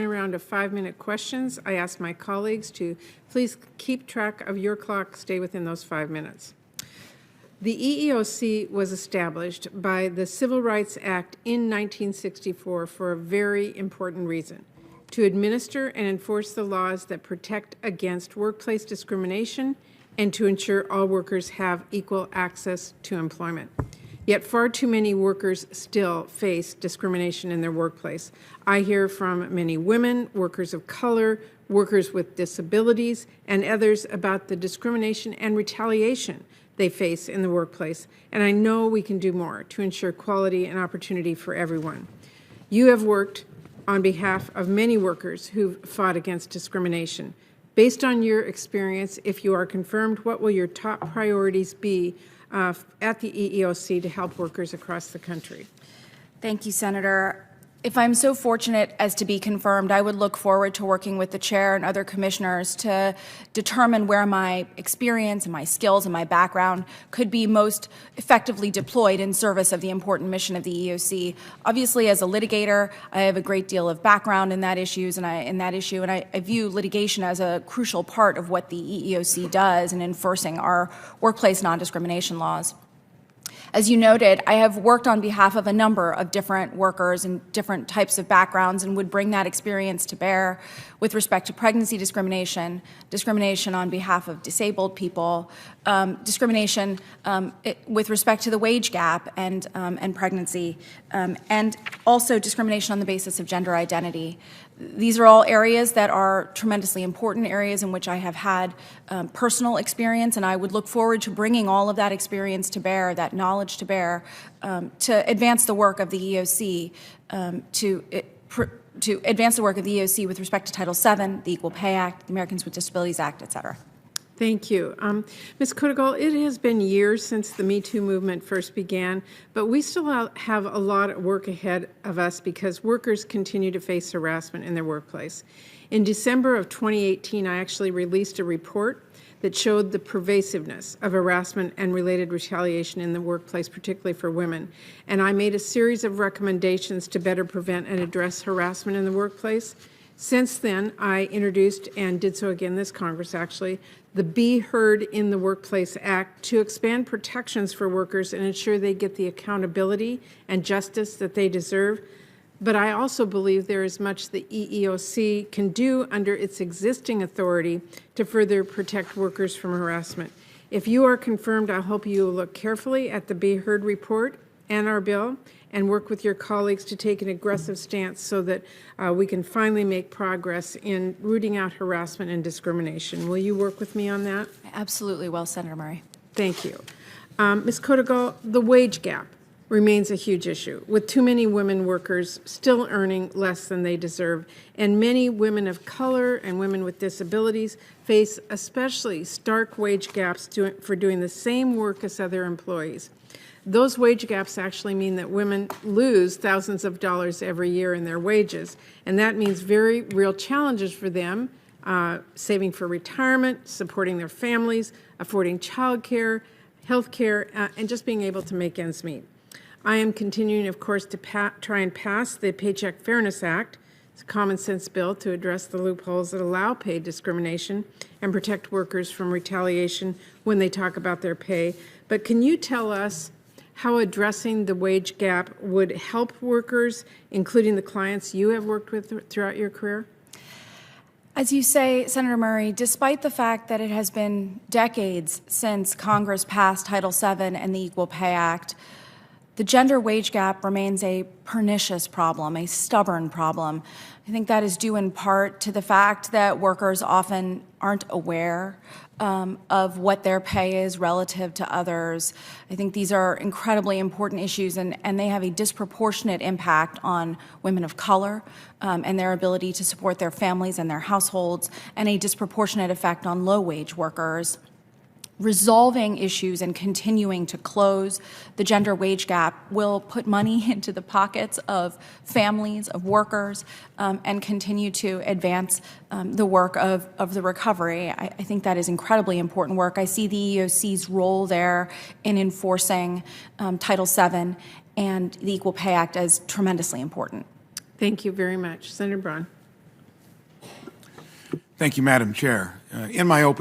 Round of 5-minute questions. I ask my colleagues to please keep track of your clock, stay within those 5 minutes. The EEOC was established by the Civil Rights Act in 1964 for a very important reason: to administer and enforce the laws that protect against workplace discrimination and to ensure all workers have equal access to employment. Yet far too many workers still face discrimination in their workplace. I hear from many women, workers of color, workers with disabilities, and others about the discrimination and retaliation they face in the workplace, and I know we can do more to ensure quality and opportunity for everyone. You have worked on behalf of many workers who've fought against discrimination. Based on your experience, if you are confirmed, what will your top priorities be at the EEOC to help workers across the country? Thank you, Senator. If I'm so fortunate as to be confirmed, I would look forward to working with the chair and other commissioners to determine where my experience and my skills and my background could be most effectively deployed in service of the important mission of the EEOC. Obviously, as a litigator, I have a great deal of background in that issue, and I view litigation as a crucial part of what the EEOC does in enforcing our workplace non-discrimination laws. As you noted, I have worked on behalf of a number of different workers and different types of backgrounds and would bring that experience to bear with respect to pregnancy discrimination, discrimination on behalf of disabled people, discrimination with respect to the wage gap and pregnancy, and also discrimination on the basis of gender identity. These are all areas that are tremendously important, areas in which I have had personal experience, and I would look forward to bringing all of that experience to bear, that knowledge to bear, to advance the work of the EEOC, to advance the work of the EEOC with respect to Title VII, the Equal Pay Act, the Americans with Disabilities Act, et cetera. Thank you. Ms. Kodegal, it has been years since the Me Too movement first began, but we still have a lot of work ahead of us because workers continue to face harassment in their workplace. In December of 2018, I actually released a report that showed the pervasiveness of harassment and related retaliation in the workplace, particularly for women. And I made a series of recommendations to better prevent and address harassment in the workplace. Since then, I introduced, and did so again this Congress actually, the Be Heard in the Workplace Act to expand protections for workers and ensure they get the accountability and justice that they deserve. But I also believe there is much the EEOC can do under its existing authority to further protect workers from harassment. If you are confirmed, I hope you will look carefully at the Be Heard report and our bill and work with your colleagues to take an aggressive stance so that we can finally make progress in rooting out harassment and discrimination. Will you work with me on that? I absolutely will, Senator Murray. Thank you. Ms. Kodegal, the wage gap remains a huge issue, with too many women workers still earning less than they deserve, and many women of color and women with disabilities face especially stark wage gaps for doing the same work as other employees. Those wage gaps actually mean that women lose thousands of dollars every year in their wages, and that means very real challenges for them, saving for retirement, supporting their families, affording child care, health care, and just being able to make ends meet. I am continuing, of course, to try and pass the Paycheck Fairness Act. It's a common sense bill to address the loopholes that allow pay discrimination and protect workers from retaliation when they talk about their pay. But can you tell us how addressing the wage gap would help workers, including the clients you have worked with throughout your career? As you say, Senator Murray, despite the fact that it has been decades since Congress passed Title VII and the Equal Pay Act, the gender wage gap remains a pernicious problem, a stubborn problem. I think that is due in part to the fact that workers often aren't aware of what their pay is relative to others. I think these are incredibly important issues, and they have a disproportionate impact on women of color and their ability to support their families and their households, and a disproportionate effect on low-wage workers. Resolving issues and continuing to close the gender wage gap will put money into the pockets of families, of workers, and continue to advance the work of the recovery. I think that is incredibly important work. I see the EEOC's role there in enforcing Title VII and the Equal Pay Act as tremendously important. Thank you very much. Senator Braun. Thank you, Madam Chair. In my opening